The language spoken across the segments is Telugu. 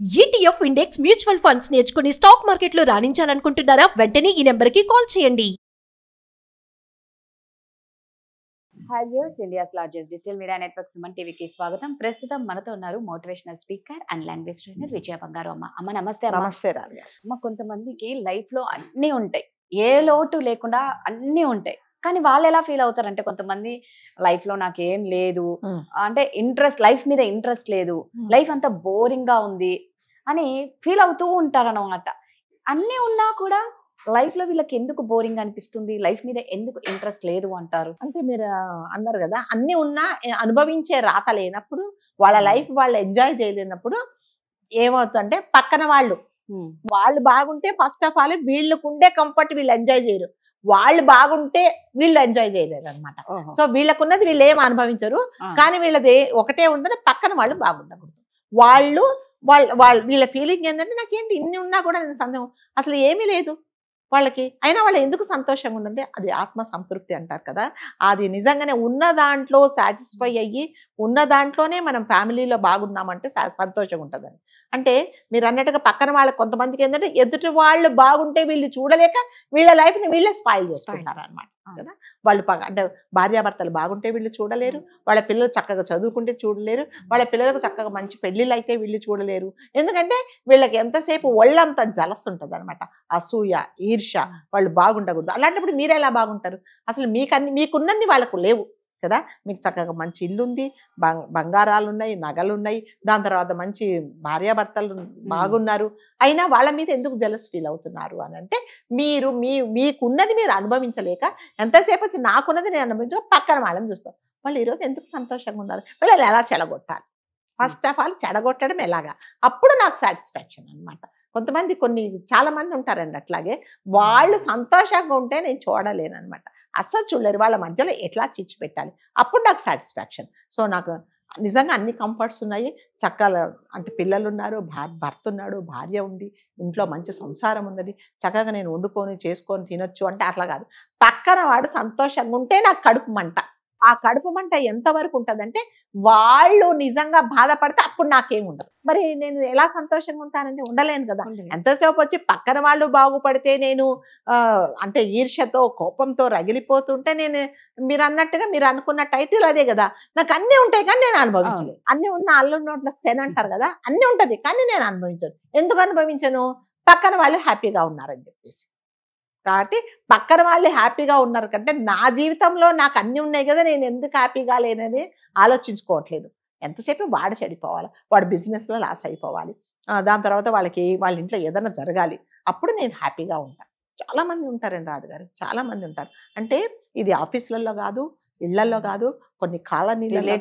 ETF ఇండెక్స్ మ్యూచువల్ ఫండ్స్ నేర్చుకుని స్టాక్ మార్కెట్లో రాణించాలనుకుంటున్నారా? వెంటనే ఈ నెంబర్కి కాల్ చేయండి. Hi viewers, India's largest digital media network Suman టీవీకి స్వాగతం. ప్రస్తుతం మనతో ఉన్నారు motivational speaker and language trainer Vijaya Bangaru Amma. అమ్మ నమస్తే. నమస్తే రావి గారు. అమ్మ, కొంతమందికి లైఫ్ లో అన్నీ ఉంటాయి, ఏ లోటు లేకుండా అన్నీ ఉంటాయి. కానీ వాళ్ళు ఎలా ఫీల్ అవుతారంటే, కొంతమంది లైఫ్ లో నాకేం లేదు, అంటే లైఫ్ మీద ఇంట్రెస్ట్ లేదు, లైఫ్ అంతా బోరింగ్ గా ఉంది అని ఫీల్ అవుతూ ఉంటారు అన్నమాట. అన్నీ ఉన్నా కూడా లైఫ్ లో వీళ్ళకి ఎందుకు బోరింగ్ అనిపిస్తుంది, లైఫ్ మీద ఎందుకు ఇంట్రెస్ట్ లేదు అంటారు? అంటే మీరు అన్నారు కదా, అన్ని ఉన్నా అనుభవించే రాత లేనప్పుడు, వాళ్ళ లైఫ్ వాళ్ళు ఎంజాయ్ చేయలేనప్పుడు ఏమవుతుందంటే, పక్కన వాళ్ళు బాగుంటే ఫస్ట్ ఆఫ్ ఆల్ వీళ్ళకుండే కంఫర్ట్ వీళ్ళు ఎంజాయ్ చేయరు, వాళ్ళు బాగుంటే వీళ్ళు ఎంజాయ్ చేయలేరు అనమాట. సో వీళ్ళకున్నది వీళ్ళు ఏం అనుభవించరు. కానీ వీళ్ళది ఒకటే ఉందని, పక్కన వాళ్ళు బాగుండకూడదు. వీళ్ళ ఫీలింగ్ ఏంటంటే, నాకేంటి ఇన్ని ఉన్నా కూడా నేను సందేహం అసలు ఏమీ లేదు వాళ్ళకి, అయినా వాళ్ళు ఎందుకు సంతోషంగా ఉండంటే అది ఆత్మ సంతృప్తి అంటారు కదా. అది నిజంగానే ఉన్న దాంట్లో సాటిస్ఫై అయ్యి, ఉన్న దాంట్లోనే మనం ఫ్యామిలీలో బాగున్నామంటే సంతోషంగా ఉంటుందని. అంటే మీరు అన్నట్టుగా పక్కన వాళ్ళకి కొంతమందికి ఏంటంటే, ఎదుటి వాళ్ళు బాగుంటే వీళ్ళు చూడలేక వీళ్ళ లైఫ్ని వీళ్ళే స్పాయిల్ చేసుకుంటారు అనమాట కదా. వాళ్ళు అంటే భార్యాభర్తలు బాగుంటే వీళ్ళు చూడలేరు, వాళ్ళ పిల్లలు చక్కగా చదువుకుంటే చూడలేరు, వాళ్ళ పిల్లలకు చక్కగా మంచి పెళ్ళిళ్ళు అయితే వీళ్ళు చూడలేరు. ఎందుకంటే వీళ్ళకి ఎంతసేపు ఒళ్ళంతా జలస్ ఉంటుంది అనమాట, అసూయ, ఈర్ష, వాళ్ళు బాగుండకూడదు. అలాంటప్పుడు మీరు ఎలా బాగుంటారు? అసలు మీకున్నన్ని వాళ్ళకు లేవు కదా. మీకు చక్కగా మంచి ఇల్లు ఉంది, బంగారాలు ఉన్నాయి, నగలు ఉన్నాయి, దాని తర్వాత మంచి భార్యాభర్తలు బాగున్నారు, అయినా వాళ్ళ మీద ఎందుకు జలస్ ఫీల్ అవుతున్నారు అని అంటే, మీకున్నది మీరు అనుభవించలేక, ఎంతసేపు వచ్చి నాకున్నది నేను అనుభవించక పక్కన వాళ్ళని చూస్తాం. వాళ్ళు ఈరోజు ఎందుకు సంతోషంగా ఉన్నారు, వీళ్ళని ఎలా చెడగొట్టాలి, ఫస్ట్ ఆఫ్ ఆల్ చెడగొట్టడం ఎలాగా, అప్పుడు నాకు సాటిస్ఫాక్షన్ అనమాట. చాలా మంది ఉంటారండి అట్లాగే, వాళ్ళు సంతోషంగా ఉంటే నేను చూడలేను అనమాట, అస్సలు చూడలేరు. వాళ్ళ మధ్యలో ఎట్లా చిచ్చు పెట్టాలి, అప్పుడు నాకు సాటిస్ఫాక్షన్. సో నాకు నిజంగా అన్ని కంఫర్ట్స్ ఉన్నాయి, చక్కగా అంటే పిల్లలు ఉన్నారు, భర్త ఉన్నాడు, భార్య ఉంది, ఇంట్లో మంచి సంసారం ఉన్నది, చక్కగా నేను వండుకొని చేసుకొని తినొచ్చు అంటే అట్లా కాదు. పక్కన వాడు సంతోషంగా ఉంటే నాకు కడుపు మంట. ఆ కడుపు మంట ఎంతవరకు ఉంటుందంటే, వాళ్ళు నిజంగా బాధపడితే అప్పుడు నాకేముండదు. మరి నేను ఎలా సంతోషంగా ఉంటానంటే ఉండలేను కదా. ఎంతసేపు వచ్చి పక్కన వాళ్ళు బాగుపడితే నేను అంటే ఈర్ష్యతో, కోపంతో రగిలిపోతుంటే, మీరు అన్నట్టుగా మీరు అనుకున్న టైటిల్ అదే కదా, నాకు అన్నీ ఉంటాయి కానీ నేను అనుభవించలేదు. అన్నీ ఉన్న అల్లు నోట్ల సెన్ అంటారు కదా, అన్నీ ఉంటుంది కానీ నేను అనుభవించను. ఎందుకు అనుభవించను? పక్కన వాళ్ళు హ్యాపీగా ఉన్నారని చెప్పేసి. కాబట్టి పక్కన వాళ్ళు హ్యాపీగా ఉన్నారు కంటే, నా జీవితంలో నాకు అన్నీ ఉన్నాయి కదా, నేను ఎందుకు హ్యాపీగా లేనని ఆలోచించుకోవట్లేదు. ఎంతసేపు వాడు చెడిపోవాలి, వాడు బిజినెస్లో లాస్ అయిపోవాలి, దాని తర్వాత వాళ్ళ ఇంట్లో ఏదైనా జరగాలి, అప్పుడు నేను హ్యాపీగా ఉంటాను. చాలామంది ఉంటారండి రాజుగారు, చాలామంది ఉంటారు. అంటే ఇది ఆఫీసులలో కాదు, ఇళ్లలో కాదు, కొన్ని కాలనీలలో,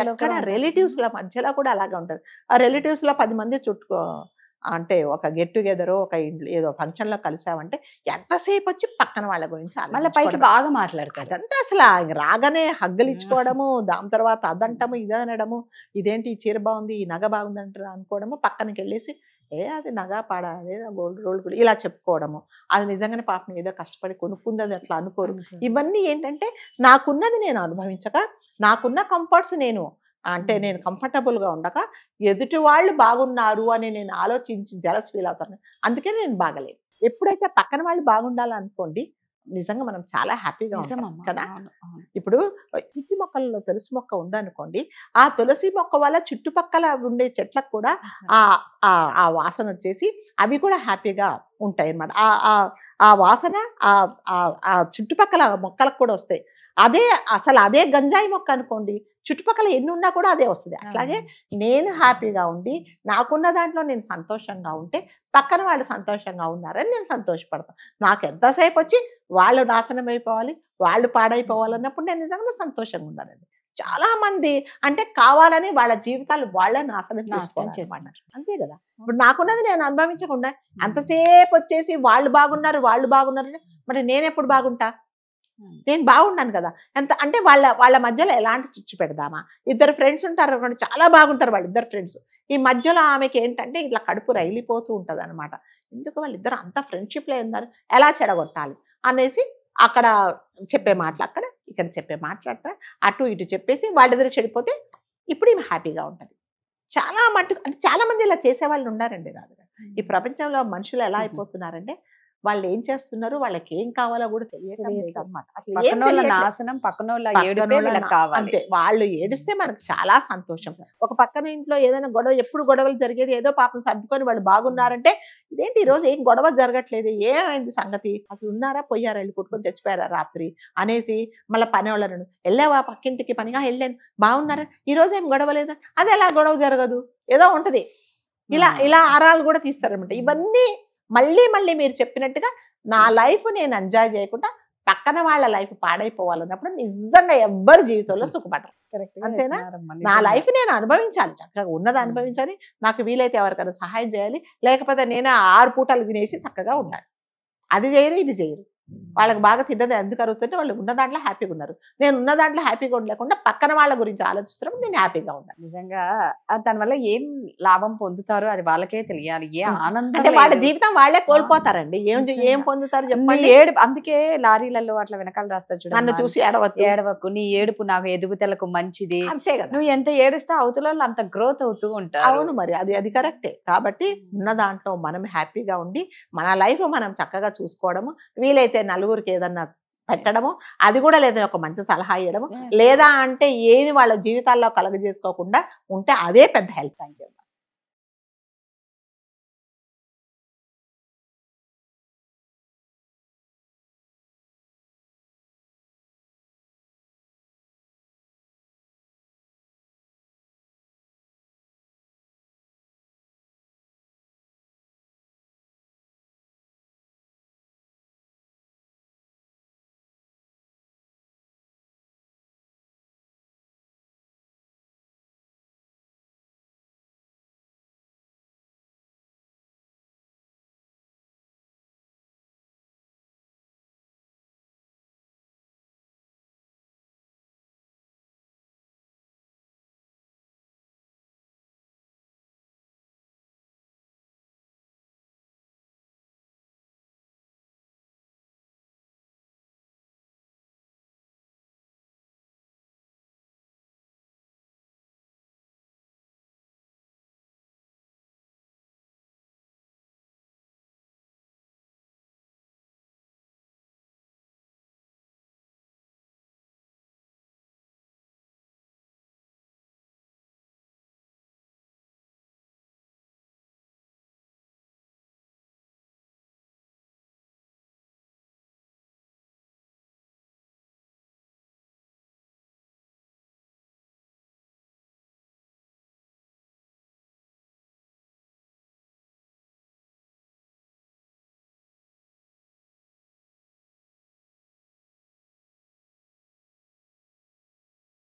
ఎక్కడ రిలేటివ్స్ల మధ్యలో కూడా అలాగే ఉంటుంది. ఆ రిలేటివ్స్లో 10 మంది అంటే ఒక గెట్ టుగెదర్, ఒక ఏదో ఫంక్షన్ లో కలిసామంటే ఎంతసేపు వచ్చి పక్కన వాళ్ళ గురించి బాగా మాట్లాడతారు. అదంతా అసలు రాగానే హగ్గలు ఇచ్చుకోవడము, దాని తర్వాత అదంటము, ఇదనడము, ఇదేంటి ఈ చీర బాగుంది, ఈ నగ బాగుంది అంటారు అనుకోవడము, పక్కనకి వెళ్ళేసి అది నగ పాడ, అదేదో గోల్డ్ రోల్ ఇలా చెప్పుకోవడము. అది నిజంగానే పాపం ఏదో కష్టపడి కొనుక్కుంది అది అట్లా అనుకోరు. ఇవన్నీ ఏంటంటే, నాకున్నది నేను అనుభవించక, నాకున్న కంఫర్ట్స్ నేను కంఫర్టబుల్గా ఉండక, ఎదుటి వాళ్ళు బాగున్నారు అని నేను ఆలోచించి జలస్ ఫీల్ అవుతాను. అందుకే నేను బాగలేదు. ఎప్పుడైతే పక్కన వాళ్ళు బాగుండాలనుకోండి, నిజంగా మనం చాలా హ్యాపీగా ఉంటాం కదా. ఇప్పుడు పిచ్చి మొక్కలలో తులసి మొక్క ఉందనుకోండి, ఆ తులసి మొక్క వల్ల చుట్టుపక్కల ఉండే చెట్లకు కూడా ఆ వాసన వచ్చేసి అవి కూడా హ్యాపీగా ఉంటాయి అన్నమాట. ఆ వాసన ఆ చుట్టుపక్కల మొక్కలకు కూడా వస్తాయి. అదే గంజాయి మొక్క అనుకోండి, చుట్టుపక్కల ఎన్ని ఉన్నా కూడా అదే వస్తుంది. అట్లాగే నేను హ్యాపీగా ఉండి, నాకున్న దాంట్లో నేను సంతోషంగా ఉంటే, పక్కన వాళ్ళు సంతోషంగా ఉన్నారని నేను సంతోషపడతాను. నాకు ఎంతసేపు వచ్చి వాళ్ళు నాశనం అయిపోవాలి, వాళ్ళు పాడైపోవాలన్నప్పుడు నేను నిజంగా సంతోషంగా ఉన్నానండి. చాలా మంది అంటే కావాలని వాళ్ళ జీవితాలు వాళ్ళే నాశనం చేసుకోవాలి, అంతే కదా. ఇప్పుడు నాకున్నది నేను అనుభవించకుండా ఎంతసేపు వచ్చేసి వాళ్ళు బాగున్నారు మరి నేను ఎప్పుడు బాగుంటా? నేను బాగున్నాను కదా. అంటే వాళ్ళ మధ్యలో ఎలాంటి చిచ్చు పెడదామా? ఇద్దరు ఫ్రెండ్స్ ఉంటారు అనుకోండి, చాలా బాగుంటారు వాళ్ళిద్దరు ఫ్రెండ్స్, ఈ మధ్యలో ఆమెకి ఏంటంటే ఇట్లా కడుపు రైలిపోతూ ఉంటుంది అనమాట. ఎందుకు వాళ్ళిద్దరు అంత ఫ్రెండ్షిప్లో ఉన్నారు, ఎలా చెడగొట్టాలి అనేసి అక్కడ చెప్పే మాటలు అక్కడ, ఇక్కడ చెప్పే మాటలు అక్కడ, అటు ఇటు చెప్పేసి వాళ్ళిద్దరు చెడిపోతే ఇప్పుడు ఈమె హ్యాపీగా ఉంటుంది. చాలా మట్టుకు అంటే చాలా మంది ఇలా చేసేవాళ్ళు ఉన్నారండి రాదుగా. ఈ ప్రపంచంలో మనుషులు ఎలా అయిపోతున్నారంటే వాళ్ళు ఏం చేస్తున్నారు, వాళ్ళకి ఏం కావాలో కూడా తెలియటం లేదు అన్నమాట. అసలు ఏం పక్కనోళ్ళ తెలియట్లేదు. నాశనం, పక్కనోళ్ళ ఏడుపే పక్కనోళ్ళ వీళ్ళకి కావాలి. అంతే, వాళ్ళు ఏడిస్తే మనకు చాలా సంతోషం. ఒక పక్కన ఇంట్లో ఏదైనా గొడవ, ఎప్పుడు గొడవలు జరిగేది, ఏదో పాపం సర్దుకొని వాళ్ళు బాగున్నారంటే ఇదేంటి ఈ రోజు ఏం గొడవ జరగట్లేదు, ఏమైంది సంగతి, అసలు ఉన్నారా పోయారా, వెళ్ళి కొట్టుకొని చచ్చిపోయారా రాత్రి అనేసి మళ్ళీ పని వాళ్ళను వెళ్ళావా పక్కింటికి పనిగా వెళ్ళాను బాగున్నారా, ఈ రోజు ఏం గొడవ లేదు, అది ఎలా గొడవ జరగదు, ఏదో ఉంటది, ఇలా ఇలా ఆరాలు కూడా తీస్తారనమాట. ఇవన్నీ మళ్ళీ మళ్ళీ మీరు చెప్పినట్టుగా నా లైఫ్ నేను ఎంజాయ్ చేయకుండా పక్కన వాళ్ళ లైఫ్ పాడైపోవాలన్నప్పుడు నిజంగా ఎవ్వరు జీవితంలో సుఖపడరు. అంతేనా? నా లైఫ్ నేను అనుభవించాలి, చక్కగా ఉన్నది అనుభవించాలి, నాకు వీలైతే ఎవరికైనా సహాయం చేయాలి, లేకపోతే నేను 6 పూటలు తినేసి చక్కగా ఉండాలి. అది చేయరు, ఇది చేయరు. వాళ్ళకి బాగా తిన్నది ఎందుకు అరుగుతుంటే వాళ్ళు ఉన్న దాంట్లో హ్యాపీగా ఉన్నారు. నేను ఉన్న దాంట్లో హ్యాపీగా ఉండలేకుండా పక్కన వాళ్ళ గురించి ఆలోచిస్తున్నప్పుడు నేను హ్యాపీగా ఉండాలి. నిజంగా దానివల్ల ఏం లాభం పొందుతారో అది వాళ్ళకే తెలియాలి. ఏ ఆనందం అంటే వాళ్ళ లేదు. జీవితం వాళ్ళే కోల్పోతారండి. ఏం నిజంగా. ఏం పొందుతారు నీ చెప్పండి. ఏడుపు, అందుకే లారీలలో అట్లా వెనకాల రాస్తారు చూడండి, నన్ను చూసి ఏడవద్దు, ఏడవకు, నీ ఏడుపు నాకు ఎదుగుదలకు మంచిది. అంతే కదా. నువ్వు ఎంత ఏడిస్తే అవతల వాళ్ళు అంత గ్రోత్ అవుతూ ఉంటారు. అవును, మరి అది కరెక్టే. కాబట్టి ఉన్న దాంట్లో మనం హ్యాపీగా ఉండి మన లైఫ్ మనం చక్కగా చూసుకోవడము, వీలైతే నలుగురికి ఏదన్నా పెట్టడము, అది కూడా లేదని ఒక మంచి సలహా ఇవ్వడము, లేదా అంటే ఏది వాళ్ళ జీవితాల్లో కలగజేసుకోకుండా ఉంటే అదే పెద్ద హెల్ప్. Thank you.